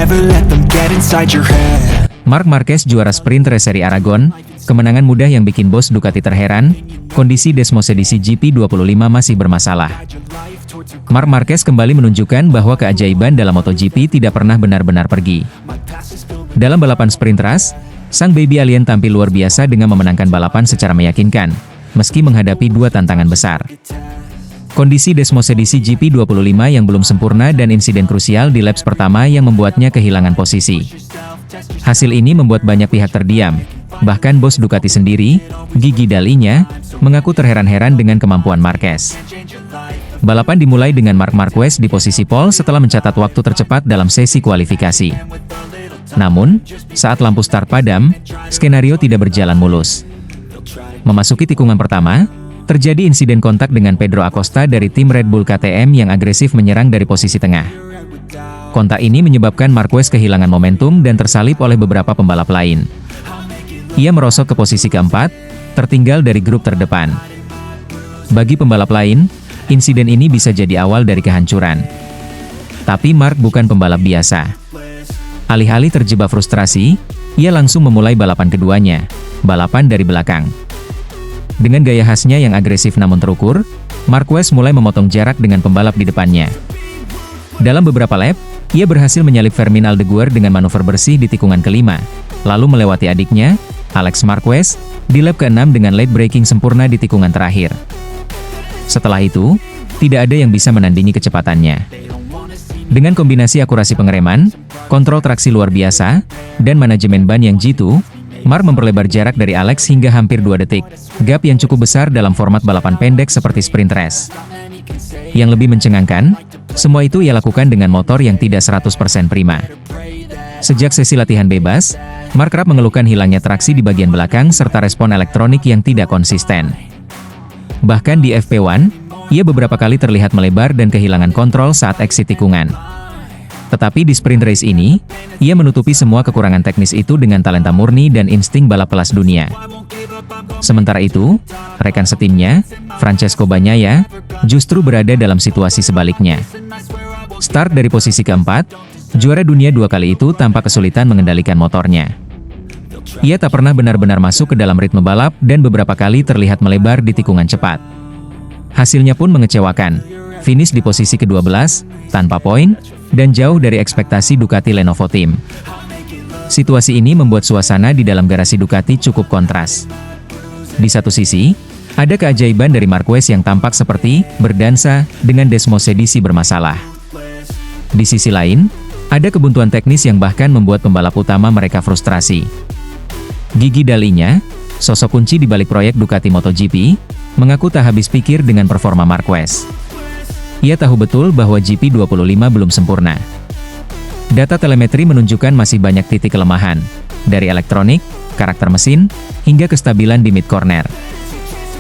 never let them get inside your head. Marc Marquez juara sprint race seri Aragon, kemenangan mudah yang bikin bos Ducati terheran, kondisi Desmosedici GP25 masih bermasalah. Marc Marquez kembali menunjukkan bahwa keajaiban dalam MotoGP tidak pernah benar-benar pergi. Dalam balapan sprint race, sang baby alien tampil luar biasa dengan memenangkan balapan secara meyakinkan, meski menghadapi dua tantangan besar. Kondisi Desmosedici GP25 yang belum sempurna dan insiden krusial di laps pertama yang membuatnya kehilangan posisi. Hasil ini membuat banyak pihak terdiam, bahkan bos Ducati sendiri, Gigi Dall'Igna, mengaku terheran-heran dengan kemampuan Marquez. Balapan dimulai dengan Marc Marquez di posisi pole setelah mencatat waktu tercepat dalam sesi kualifikasi. Namun, saat lampu start padam, skenario tidak berjalan mulus. Memasuki tikungan pertama, terjadi insiden kontak dengan Pedro Acosta dari tim Red Bull KTM yang agresif menyerang dari posisi tengah. Kontak ini menyebabkan Marquez kehilangan momentum dan tersalip oleh beberapa pembalap lain. Ia merosot ke posisi keempat, tertinggal dari grup terdepan. Bagi pembalap lain, insiden ini bisa jadi awal dari kehancuran. Tapi Marc bukan pembalap biasa. Alih-alih terjebak frustrasi, ia langsung memulai balapan keduanya, balapan dari belakang. Dengan gaya khasnya yang agresif namun terukur, Marquez mulai memotong jarak dengan pembalap di depannya. Dalam beberapa lap, ia berhasil menyalip Fermin Aldeguer dengan manuver bersih di tikungan kelima, lalu melewati adiknya, Alex Marquez, di lap ke-6 dengan late braking sempurna di tikungan terakhir. Setelah itu, tidak ada yang bisa menandingi kecepatannya. Dengan kombinasi akurasi pengereman, kontrol traksi luar biasa, dan manajemen ban yang jitu, Marc memperlebar jarak dari Alex hingga hampir 2 detik, gap yang cukup besar dalam format balapan pendek seperti sprint race. Yang lebih mencengangkan, semua itu ia lakukan dengan motor yang tidak 100% prima. Sejak sesi latihan bebas, Marc kerap mengeluhkan hilangnya traksi di bagian belakang serta respon elektronik yang tidak konsisten. Bahkan di FP1, ia beberapa kali terlihat melebar dan kehilangan kontrol saat exit tikungan. Tetapi di sprint race ini, ia menutupi semua kekurangan teknis itu dengan talenta murni dan insting balap kelas dunia. Sementara itu, rekan setimnya, Francesco Bagnaia, justru berada dalam situasi sebaliknya. Start dari posisi keempat, juara dunia 2 kali itu tampak kesulitan mengendalikan motornya. Ia tak pernah benar-benar masuk ke dalam ritme balap dan beberapa kali terlihat melebar di tikungan cepat. Hasilnya pun mengecewakan, finish di posisi ke-12, tanpa poin, dan jauh dari ekspektasi Ducati Lenovo Team. Situasi ini membuat suasana di dalam garasi Ducati cukup kontras. Di satu sisi, ada keajaiban dari Marquez yang tampak seperti berdansa dengan Desmosedici bermasalah. Di sisi lain, ada kebuntuan teknis yang bahkan membuat pembalap utama mereka frustrasi. Gigi Dall'Igna, sosok kunci di balik proyek Ducati MotoGP, mengaku tak habis pikir dengan performa Marquez. Ia tahu betul bahwa GP25 belum sempurna. Data telemetri menunjukkan masih banyak titik kelemahan, dari elektronik, karakter mesin, hingga kestabilan di mid-corner.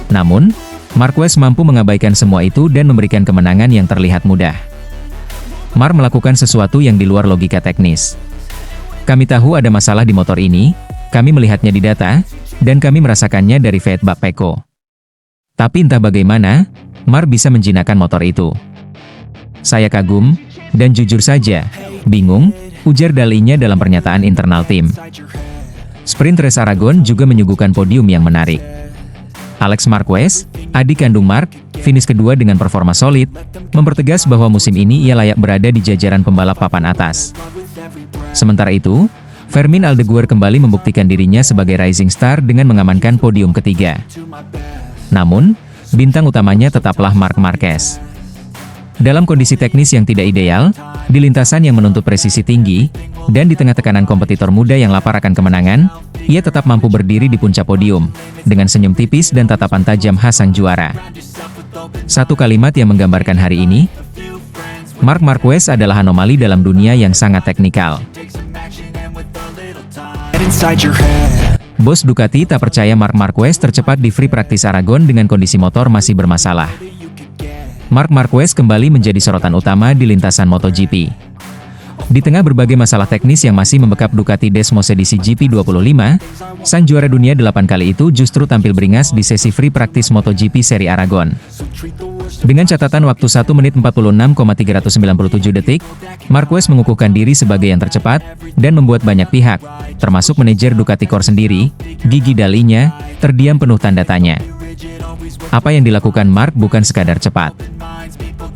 Namun, Marquez mampu mengabaikan semua itu dan memberikan kemenangan yang terlihat mudah. Marc melakukan sesuatu yang di luar logika teknis. Kami tahu ada masalah di motor ini, kami melihatnya di data, dan kami merasakannya dari feedback Pecco. Tapi entah bagaimana, Marc bisa menjinakkan motor itu. Saya kagum, dan jujur saja, bingung, ujar Dall'Igna dalam pernyataan internal tim. Sprint race Aragon juga menyuguhkan podium yang menarik. Alex Marquez, adik kandung Marc, finish kedua dengan performa solid, mempertegas bahwa musim ini ia layak berada di jajaran pembalap papan atas. Sementara itu, Fermin Aldeguer kembali membuktikan dirinya sebagai rising star dengan mengamankan podium ketiga. Namun, bintang utamanya tetaplah Marc Marquez. Dalam kondisi teknis yang tidak ideal, di lintasan yang menuntut presisi tinggi, dan di tengah tekanan kompetitor muda yang lapar akan kemenangan, ia tetap mampu berdiri di puncak podium, dengan senyum tipis dan tatapan tajam khas sang juara. Satu kalimat yang menggambarkan hari ini, Marc Marquez adalah anomali dalam dunia yang sangat teknikal. Bos Ducati tak percaya Marc Marquez tercepat di free practice Aragon dengan kondisi motor masih bermasalah. Marc Marquez kembali menjadi sorotan utama di lintasan MotoGP. Di tengah berbagai masalah teknis yang masih membekap Ducati Desmosedici GP25, sang juara dunia 8 kali itu justru tampil beringas di sesi free practice MotoGP seri Aragon. Dengan catatan waktu 1 menit 46,397 detik, Marquez mengukuhkan diri sebagai yang tercepat, dan membuat banyak pihak, termasuk manajer Ducati Core sendiri, Gigi Dall'Igna, terdiam penuh tanda tanya. Apa yang dilakukan Marc bukan sekadar cepat.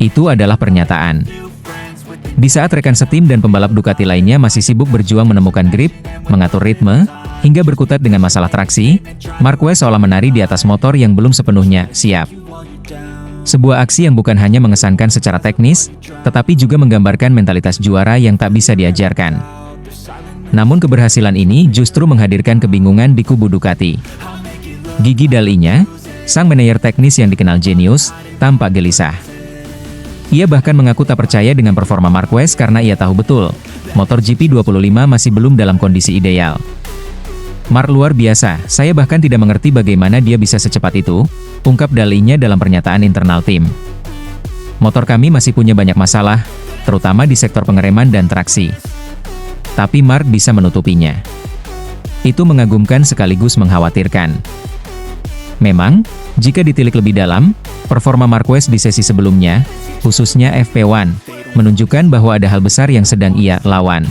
Itu adalah pernyataan. Di saat rekan setim dan pembalap Ducati lainnya masih sibuk berjuang menemukan grip, mengatur ritme, hingga berkutat dengan masalah traksi, Marquez seolah menari di atas motor yang belum sepenuhnya siap. Sebuah aksi yang bukan hanya mengesankan secara teknis, tetapi juga menggambarkan mentalitas juara yang tak bisa diajarkan. Namun keberhasilan ini justru menghadirkan kebingungan di kubu Ducati. Gigi Dall'Igna, sang manajer teknis yang dikenal jenius, tampak gelisah. Ia bahkan mengaku tak percaya dengan performa Marquez karena ia tahu betul, motor GP25 masih belum dalam kondisi ideal. Marc luar biasa, saya bahkan tidak mengerti bagaimana dia bisa secepat itu, ungkap Dall'Igna dalam pernyataan internal tim. Motor kami masih punya banyak masalah, terutama di sektor pengereman dan traksi. Tapi Marc bisa menutupinya. Itu mengagumkan sekaligus mengkhawatirkan. Memang, jika ditilik lebih dalam, performa Marquez di sesi sebelumnya, khususnya FP1, menunjukkan bahwa ada hal besar yang sedang ia lawan.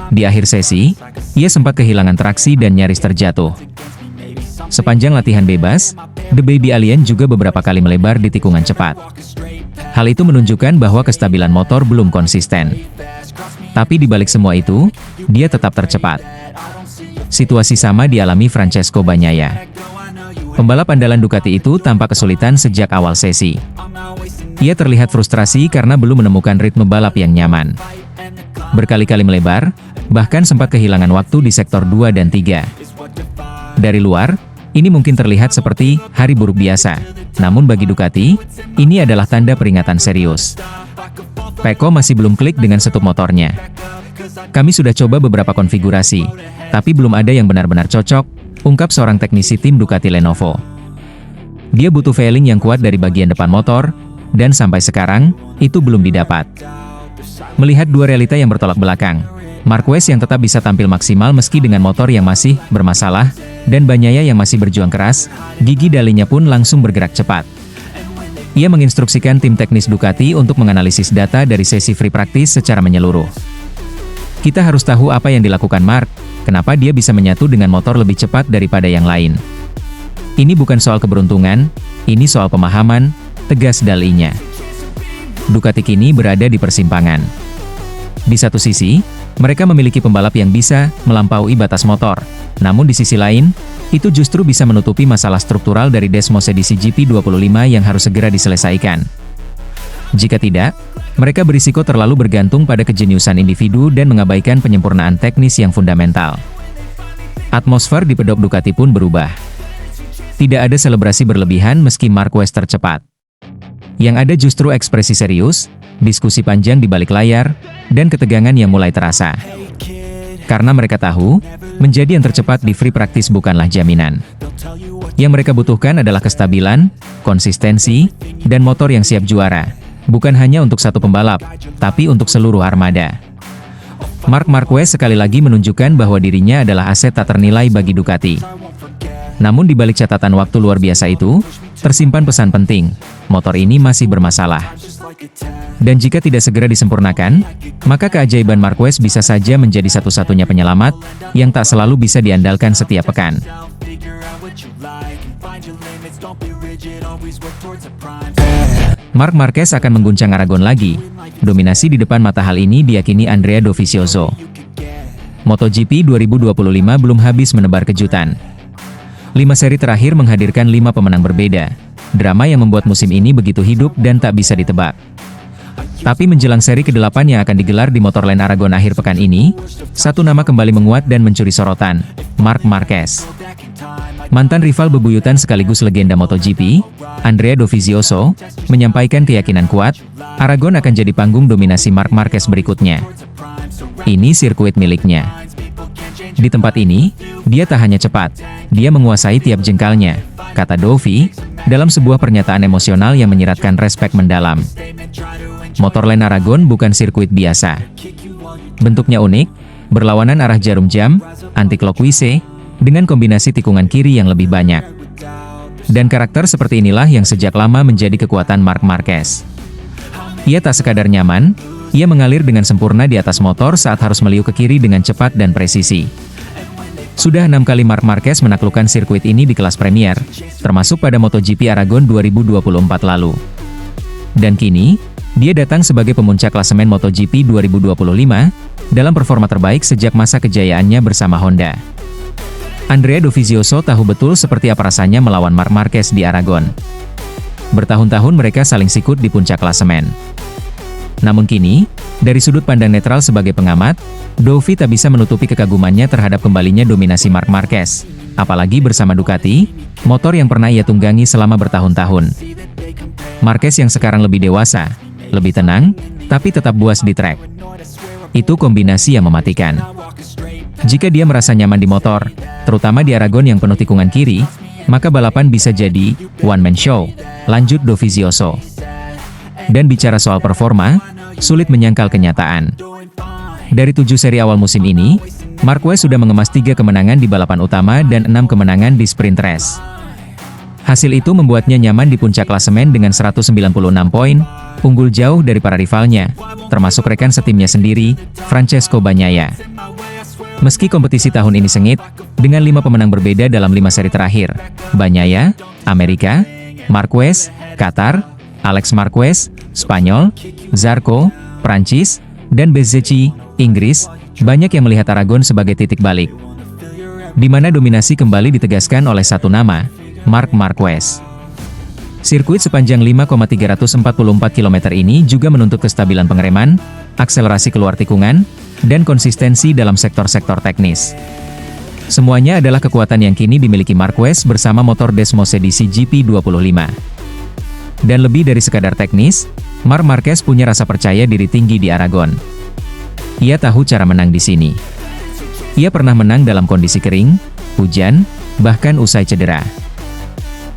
Di akhir sesi, ia sempat kehilangan traksi dan nyaris terjatuh. Sepanjang latihan bebas, The Baby Alien juga beberapa kali melebar di tikungan cepat. Hal itu menunjukkan bahwa kestabilan motor belum konsisten. Tapi di balik semua itu, dia tetap tercepat. Situasi sama dialami Francesco Bagnaia. Pembalap andalan Ducati itu tampak kesulitan sejak awal sesi. Ia terlihat frustrasi karena belum menemukan ritme balap yang nyaman. Berkali-kali melebar, bahkan sempat kehilangan waktu di sektor 2 dan 3. Dari luar, ini mungkin terlihat seperti hari buruk biasa. Namun bagi Ducati, ini adalah tanda peringatan serius. Pecco masih belum klik dengan setup motornya. Kami sudah coba beberapa konfigurasi, tapi belum ada yang benar-benar cocok, ungkap seorang teknisi tim Ducati Lenovo. Dia butuh failing yang kuat dari bagian depan motor, dan sampai sekarang, itu belum didapat. Melihat dua realita yang bertolak belakang, Marquez yang tetap bisa tampil maksimal meski dengan motor yang masih bermasalah, dan Bagnaia yang masih berjuang keras, Gigi Dall'Igna pun langsung bergerak cepat. Ia menginstruksikan tim teknis Ducati untuk menganalisis data dari sesi free practice secara menyeluruh. Kita harus tahu apa yang dilakukan Marc, kenapa dia bisa menyatu dengan motor lebih cepat daripada yang lain. Ini bukan soal keberuntungan, ini soal pemahaman, tegas Dall'Igna. Ducati kini berada di persimpangan. Di satu sisi, mereka memiliki pembalap yang bisa melampaui batas motor. Namun di sisi lain, itu justru bisa menutupi masalah struktural dari Desmos edisi GP25 yang harus segera diselesaikan. Jika tidak, mereka berisiko terlalu bergantung pada kejeniusan individu dan mengabaikan penyempurnaan teknis yang fundamental. Atmosfer di pedok Ducati pun berubah. Tidak ada selebrasi berlebihan meski Marquez tercepat. Yang ada justru ekspresi serius, diskusi panjang di balik layar, dan ketegangan yang mulai terasa. Karena mereka tahu, menjadi yang tercepat di free practice bukanlah jaminan. Yang mereka butuhkan adalah kestabilan, konsistensi, dan motor yang siap juara. Bukan hanya untuk satu pembalap, tapi untuk seluruh armada. Marc Marquez sekali lagi menunjukkan bahwa dirinya adalah aset tak ternilai bagi Ducati. Namun di balik catatan waktu luar biasa itu, tersimpan pesan penting, motor ini masih bermasalah. Dan jika tidak segera disempurnakan, maka keajaiban Marquez bisa saja menjadi satu-satunya penyelamat, yang tak selalu bisa diandalkan setiap pekan. Marc Marquez akan mengguncang Aragon lagi. Dominasi di depan mata hal ini diyakini Andrea Dovizioso. MotoGP 2025 belum habis menebar kejutan. 5 seri terakhir menghadirkan 5 pemenang berbeda. Drama yang membuat musim ini begitu hidup dan tak bisa ditebak. Tapi menjelang seri ke-8 yang akan digelar di Motorland Aragon akhir pekan ini, satu nama kembali menguat dan mencuri sorotan, Marc Marquez. Mantan rival bebuyutan sekaligus legenda MotoGP, Andrea Dovizioso, menyampaikan keyakinan kuat, Aragon akan jadi panggung dominasi Marc Marquez berikutnya. Ini sirkuit miliknya. Di tempat ini, dia tak hanya cepat, dia menguasai tiap jengkalnya, kata Dovi, dalam sebuah pernyataan emosional yang menyiratkan respek mendalam. Motorland Aragon bukan sirkuit biasa. Bentuknya unik, berlawanan arah jarum jam, anti-clockwise, dengan kombinasi tikungan kiri yang lebih banyak. Dan karakter seperti inilah yang sejak lama menjadi kekuatan Marc Marquez. Ia tak sekadar nyaman, ia mengalir dengan sempurna di atas motor saat harus meliuk ke kiri dengan cepat dan presisi. Sudah 6 kali Marc Marquez menaklukkan sirkuit ini di kelas Premier, termasuk pada MotoGP Aragon 2024 lalu. Dan kini, dia datang sebagai pemuncak klasemen MotoGP 2025, dalam performa terbaik sejak masa kejayaannya bersama Honda. Andrea Dovizioso tahu betul seperti apa rasanya melawan Marc Marquez di Aragon. Bertahun-tahun mereka saling sikut di puncak klasemen. Namun kini, dari sudut pandang netral sebagai pengamat, Dovi tak bisa menutupi kekagumannya terhadap kembalinya dominasi Marc Marquez, apalagi bersama Ducati, motor yang pernah ia tunggangi selama bertahun-tahun. Marquez yang sekarang lebih dewasa, lebih tenang, tapi tetap buas di trek. Itu kombinasi yang mematikan. Jika dia merasa nyaman di motor, terutama di Aragon yang penuh tikungan kiri, maka balapan bisa jadi one-man show, lanjut Dovizioso. Dan bicara soal performa, sulit menyangkal kenyataan. Dari 7 seri awal musim ini, Marquez sudah mengemas 3 kemenangan di balapan utama dan 6 kemenangan di sprint race. Hasil itu membuatnya nyaman di puncak klasemen dengan 196 poin, unggul jauh dari para rivalnya, termasuk rekan setimnya sendiri, Francesco Bagnaia. Meski kompetisi tahun ini sengit, dengan 5 pemenang berbeda dalam 5 seri terakhir, Bagnaia, Amerika, Marquez, Qatar, Alex Marquez, Spanyol, Zarco, Prancis, dan Bezzecchi, Inggris, banyak yang melihat Aragon sebagai titik balik, di mana dominasi kembali ditegaskan oleh satu nama, Marc Marquez. Sirkuit sepanjang 5,344 km ini juga menuntut kestabilan pengereman, akselerasi keluar tikungan, dan konsistensi dalam sektor-sektor teknis. Semuanya adalah kekuatan yang kini dimiliki Marquez bersama motor Desmosedici GP25. Dan lebih dari sekadar teknis, Marc Marquez punya rasa percaya diri tinggi di Aragon. Ia tahu cara menang di sini. Ia pernah menang dalam kondisi kering, hujan, bahkan usai cedera.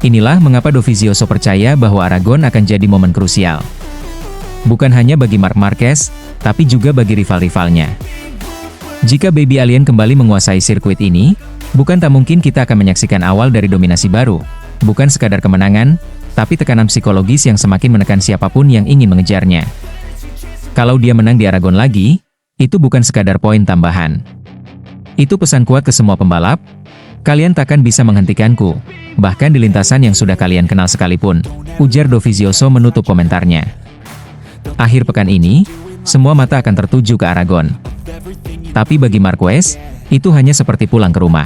Inilah mengapa Dovizioso percaya bahwa Aragon akan jadi momen krusial. Bukan hanya bagi Marc Marquez, tapi juga bagi rival-rivalnya. Jika Baby Alien kembali menguasai sirkuit ini, bukan tak mungkin kita akan menyaksikan awal dari dominasi baru, bukan sekadar kemenangan, tapi tekanan psikologis yang semakin menekan siapapun yang ingin mengejarnya. Kalau dia menang di Aragon lagi, itu bukan sekadar poin tambahan. Itu pesan kuat ke semua pembalap, kalian takkan bisa menghentikanku, bahkan di lintasan yang sudah kalian kenal sekalipun, ujar Dovizioso menutup komentarnya. Akhir pekan ini, semua mata akan tertuju ke Aragon. Tapi bagi Marquez, itu hanya seperti pulang ke rumah.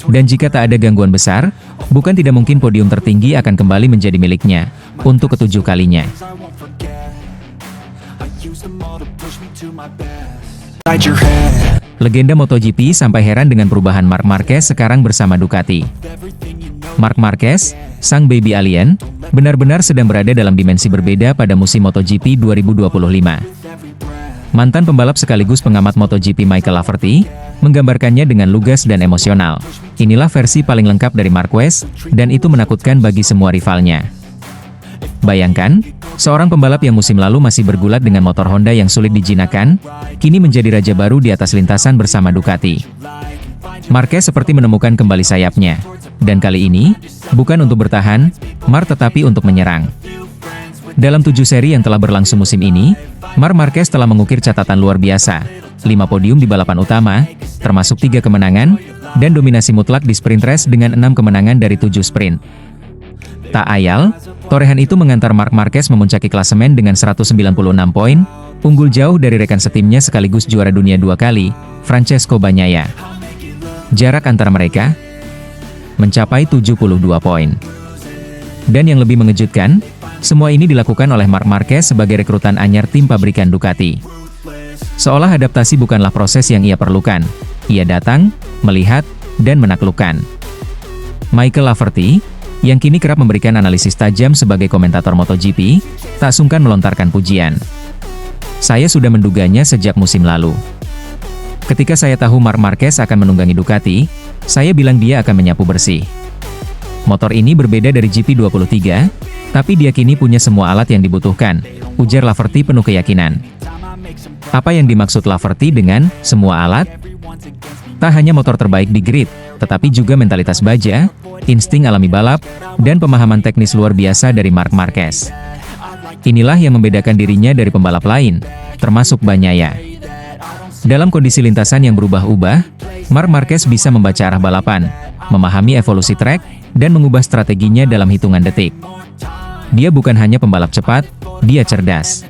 Dan jika tak ada gangguan besar, bukan tidak mungkin podium tertinggi akan kembali menjadi miliknya, untuk ke-7 kalinya. Legenda MotoGP sampai heran dengan perubahan Marc Marquez sekarang bersama Ducati. Marc Marquez, sang Baby Alien, benar-benar sedang berada dalam dimensi berbeda pada musim MotoGP 2025. Mantan pembalap sekaligus pengamat MotoGP Michael Laverty, menggambarkannya dengan lugas dan emosional. Inilah versi paling lengkap dari Marquez, dan itu menakutkan bagi semua rivalnya. Bayangkan, seorang pembalap yang musim lalu masih bergulat dengan motor Honda yang sulit dijinakkan, kini menjadi raja baru di atas lintasan bersama Ducati. Marquez seperti menemukan kembali sayapnya, dan kali ini, bukan untuk bertahan, tetapi untuk menyerang. Dalam 7 seri yang telah berlangsung musim ini, Marc Marquez telah mengukir catatan luar biasa, 5 podium di balapan utama, termasuk 3 kemenangan, dan dominasi mutlak di sprint race dengan 6 kemenangan dari 7 sprint. Tak ayal, torehan itu mengantar Marc Marquez memuncaki klasemen dengan 196 poin, unggul jauh dari rekan setimnya sekaligus juara dunia 2 kali, Francesco Bagnaia. Jarak antara mereka mencapai 72 poin. Dan yang lebih mengejutkan, semua ini dilakukan oleh Marc Marquez sebagai rekrutan anyar tim pabrikan Ducati. Seolah adaptasi bukanlah proses yang ia perlukan. Ia datang, melihat, dan menaklukkan. Michael Laverty, yang kini kerap memberikan analisis tajam sebagai komentator MotoGP, tak sungkan melontarkan pujian. Saya sudah menduganya sejak musim lalu. Ketika saya tahu Marc Marquez akan menunggangi Ducati, saya bilang dia akan menyapu bersih. Motor ini berbeda dari GP23, tapi dia kini punya semua alat yang dibutuhkan, ujar Laverty penuh keyakinan. Apa yang dimaksud Laverty dengan semua alat? Tak hanya motor terbaik di grid, tetapi juga mentalitas baja, insting alami balap, dan pemahaman teknis luar biasa dari Marc Marquez. Inilah yang membedakan dirinya dari pembalap lain, termasuk Bagnaia. Dalam kondisi lintasan yang berubah-ubah, Marc Marquez bisa membaca arah balapan, memahami evolusi trek, dan mengubah strateginya dalam hitungan detik. Dia bukan hanya pembalap cepat, dia cerdas.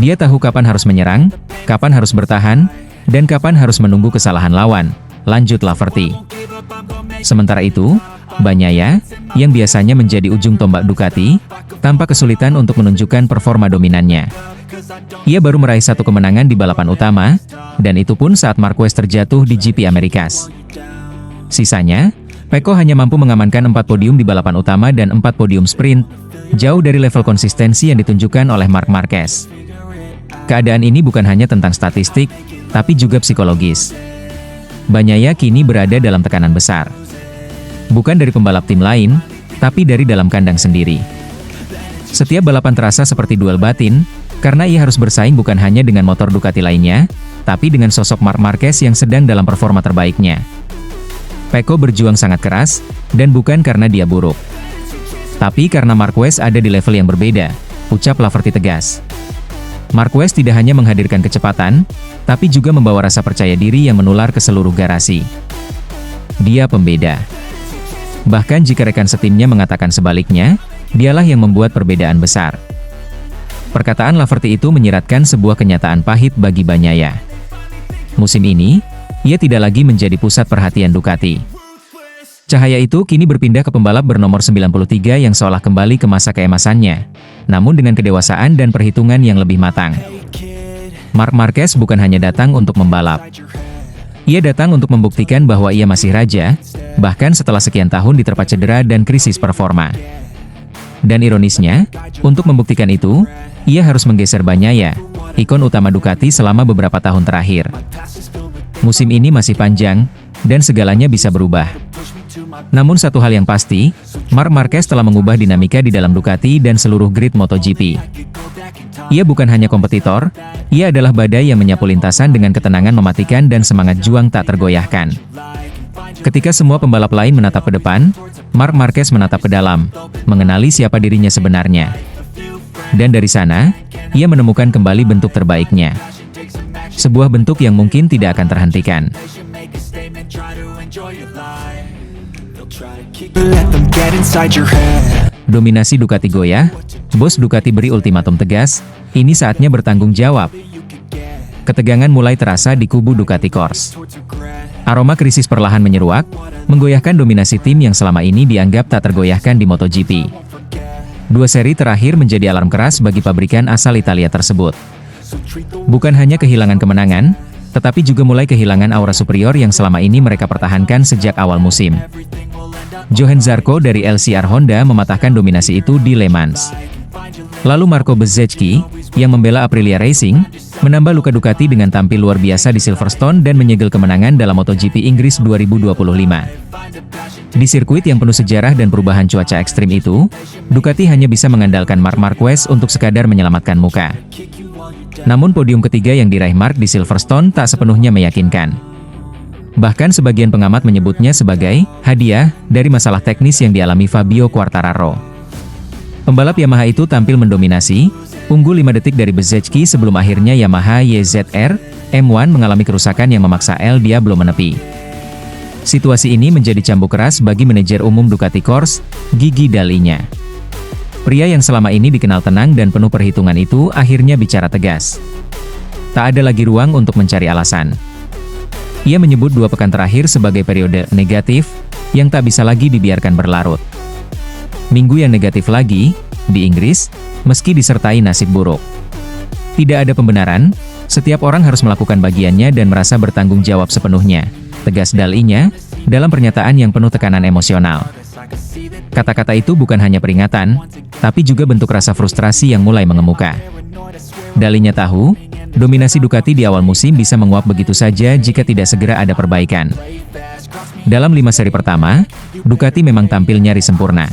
Dia tahu kapan harus menyerang, kapan harus bertahan, dan kapan harus menunggu kesalahan lawan, lanjut Laverty. Sementara itu, Bagnaia, yang biasanya menjadi ujung tombak Ducati, tanpa kesulitan untuk menunjukkan performa dominannya. Ia baru meraih 1 kemenangan di balapan utama, dan itu pun saat Marquez terjatuh di GP Americas. Sisanya, Pecco hanya mampu mengamankan 4 podium di balapan utama dan 4 podium sprint, jauh dari level konsistensi yang ditunjukkan oleh Marc Marquez. Keadaan ini bukan hanya tentang statistik, tapi juga psikologis. Bagnaia kini berada dalam tekanan besar. Bukan dari pembalap tim lain, tapi dari dalam kandang sendiri. Setiap balapan terasa seperti duel batin, karena ia harus bersaing bukan hanya dengan motor Ducati lainnya, tapi dengan sosok Marc Marquez yang sedang dalam performa terbaiknya. Pecco berjuang sangat keras, dan bukan karena dia buruk. Tapi karena Marquez ada di level yang berbeda, ucap Laverty tegas. Marquez tidak hanya menghadirkan kecepatan, tapi juga membawa rasa percaya diri yang menular ke seluruh garasi. Dia pembeda. Bahkan jika rekan setimnya mengatakan sebaliknya, dialah yang membuat perbedaan besar. Perkataan Laverty itu menyiratkan sebuah kenyataan pahit bagi Bagnaia. Musim ini, ia tidak lagi menjadi pusat perhatian Ducati. Cahaya itu kini berpindah ke pembalap bernomor 93 yang seolah kembali ke masa keemasannya, namun dengan kedewasaan dan perhitungan yang lebih matang. Marc Marquez bukan hanya datang untuk membalap. Ia datang untuk membuktikan bahwa ia masih raja, bahkan setelah sekian tahun diterpa cedera dan krisis performa. Dan ironisnya, untuk membuktikan itu, ia harus menggeser Bagnaia, ikon utama Ducati selama beberapa tahun terakhir. Musim ini masih panjang, dan segalanya bisa berubah. Namun satu hal yang pasti, Marc Marquez telah mengubah dinamika di dalam Ducati dan seluruh grid MotoGP. Ia bukan hanya kompetitor, ia adalah badai yang menyapu lintasan dengan ketenangan mematikan dan semangat juang tak tergoyahkan. Ketika semua pembalap lain menatap ke depan, Marc Marquez menatap ke dalam, mengenali siapa dirinya sebenarnya. Dan dari sana, ia menemukan kembali bentuk terbaiknya. Sebuah bentuk yang mungkin tidak akan terhentikan. Let them get inside your head. Dominasi Ducati goyah, bos Ducati beri ultimatum tegas, ini saatnya bertanggung jawab. Ketegangan mulai terasa di kubu Ducati Corse. Aroma krisis perlahan menyeruak, menggoyahkan dominasi tim yang selama ini dianggap tak tergoyahkan di MotoGP. 2 seri terakhir menjadi alarm keras bagi pabrikan asal Italia tersebut. Bukan hanya kehilangan kemenangan, tetapi juga mulai kehilangan aura superior yang selama ini mereka pertahankan sejak awal musim. Johann Zarco dari LCR Honda mematahkan dominasi itu di Le Mans. Lalu Marco Bezzecchi, yang membela Aprilia Racing, menambah luka Ducati dengan tampil luar biasa di Silverstone dan menyegel kemenangan dalam MotoGP Inggris 2025. Di sirkuit yang penuh sejarah dan perubahan cuaca ekstrim itu, Ducati hanya bisa mengandalkan Marc Marquez untuk sekadar menyelamatkan muka. Namun podium ketiga yang diraih Marc di Silverstone tak sepenuhnya meyakinkan. Bahkan sebagian pengamat menyebutnya sebagai hadiah dari masalah teknis yang dialami Fabio Quartararo. Pembalap Yamaha itu tampil mendominasi, unggul 5 detik dari Bezzecchi sebelum akhirnya Yamaha YZR M1 mengalami kerusakan yang memaksa El Diablo menepi. Situasi ini menjadi cambuk keras bagi manajer umum Ducati Corse, Gigi Dall'Igna. Pria yang selama ini dikenal tenang dan penuh perhitungan itu akhirnya bicara tegas. Tak ada lagi ruang untuk mencari alasan. Ia menyebut 2 pekan terakhir sebagai periode negatif, yang tak bisa lagi dibiarkan berlarut. Minggu yang negatif lagi, di Inggris, meski disertai nasib buruk. Tidak ada pembenaran, setiap orang harus melakukan bagiannya dan merasa bertanggung jawab sepenuhnya, tegas Dall'Igna, dalam pernyataan yang penuh tekanan emosional. Kata-kata itu bukan hanya peringatan, tapi juga bentuk rasa frustrasi yang mulai mengemuka. Dall'Igna tahu, dominasi Ducati di awal musim bisa menguap begitu saja jika tidak segera ada perbaikan. Dalam 5 seri pertama, Ducati memang tampil nyaris sempurna.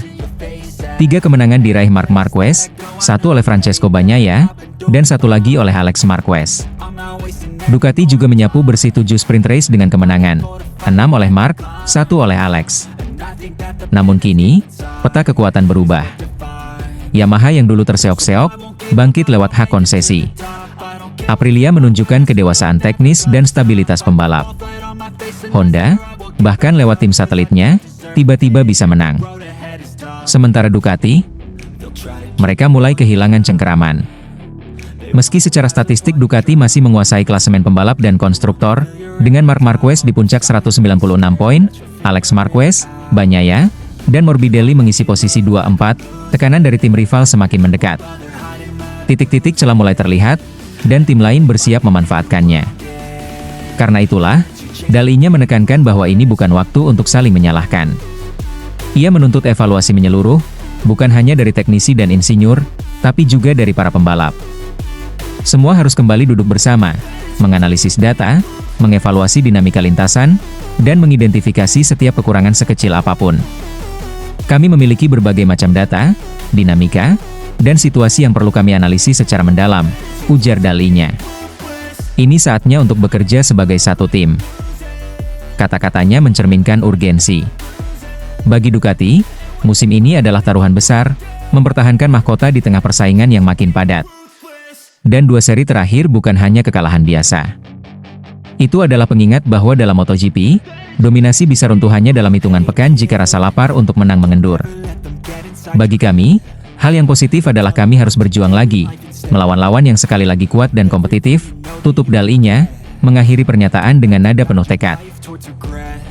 3 kemenangan diraih Marc Marquez, 1 oleh Francesco Bagnaia, dan 1 lagi oleh Alex Marquez. Ducati juga menyapu bersih 7 sprint race dengan kemenangan, 6 oleh Marc, 1 oleh Alex. Namun kini, peta kekuatan berubah. Yamaha yang dulu terseok-seok, bangkit lewat hak konsesi. Aprilia menunjukkan kedewasaan teknis dan stabilitas pembalap. Honda, bahkan lewat tim satelitnya, tiba-tiba bisa menang. Sementara Ducati, mereka mulai kehilangan cengkeraman. Meski secara statistik Ducati masih menguasai klasemen pembalap dan konstruktor, dengan Marc Marquez di puncak 196 poin, Alex Marquez, Bagnaia, dan Morbidelli mengisi posisi 2-4, tekanan dari tim rival semakin mendekat. Titik-titik celah mulai terlihat, dan tim lain bersiap memanfaatkannya. Karena itulah, dalinya menekankan bahwa ini bukan waktu untuk saling menyalahkan. Ia menuntut evaluasi menyeluruh, bukan hanya dari teknisi dan insinyur, tapi juga dari para pembalap. Semua harus kembali duduk bersama, menganalisis data, mengevaluasi dinamika lintasan, dan mengidentifikasi setiap kekurangan sekecil apapun. Kami memiliki berbagai macam data, dinamika, dan situasi yang perlu kami analisis secara mendalam, ujar dalinya. Ini saatnya untuk bekerja sebagai satu tim. Kata-katanya mencerminkan urgensi. Bagi Ducati, musim ini adalah taruhan besar, mempertahankan mahkota di tengah persaingan yang makin padat. Dan 2 seri terakhir bukan hanya kekalahan biasa. Itu adalah pengingat bahwa dalam MotoGP, dominasi bisa runtuh hanya dalam hitungan pekan jika rasa lapar untuk menang mengendur. Bagi kami, hal yang positif adalah kami harus berjuang lagi, melawan lawan yang sekali lagi kuat dan kompetitif, tutup dalinya, mengakhiri pernyataan dengan nada penuh tekad.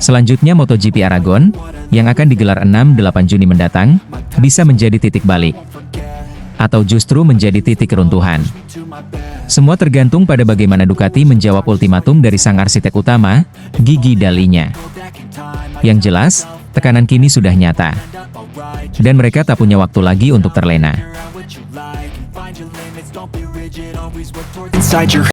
Selanjutnya MotoGP Aragon, yang akan digelar 6-8 Juni mendatang, bisa menjadi titik balik. Atau justru menjadi titik keruntuhan. Semua tergantung pada bagaimana Ducati menjawab ultimatum dari sang arsitek utama, Gigi Dalinya. Yang jelas, tekanan kini sudah nyata. Dan mereka tak punya waktu lagi untuk terlena. inside your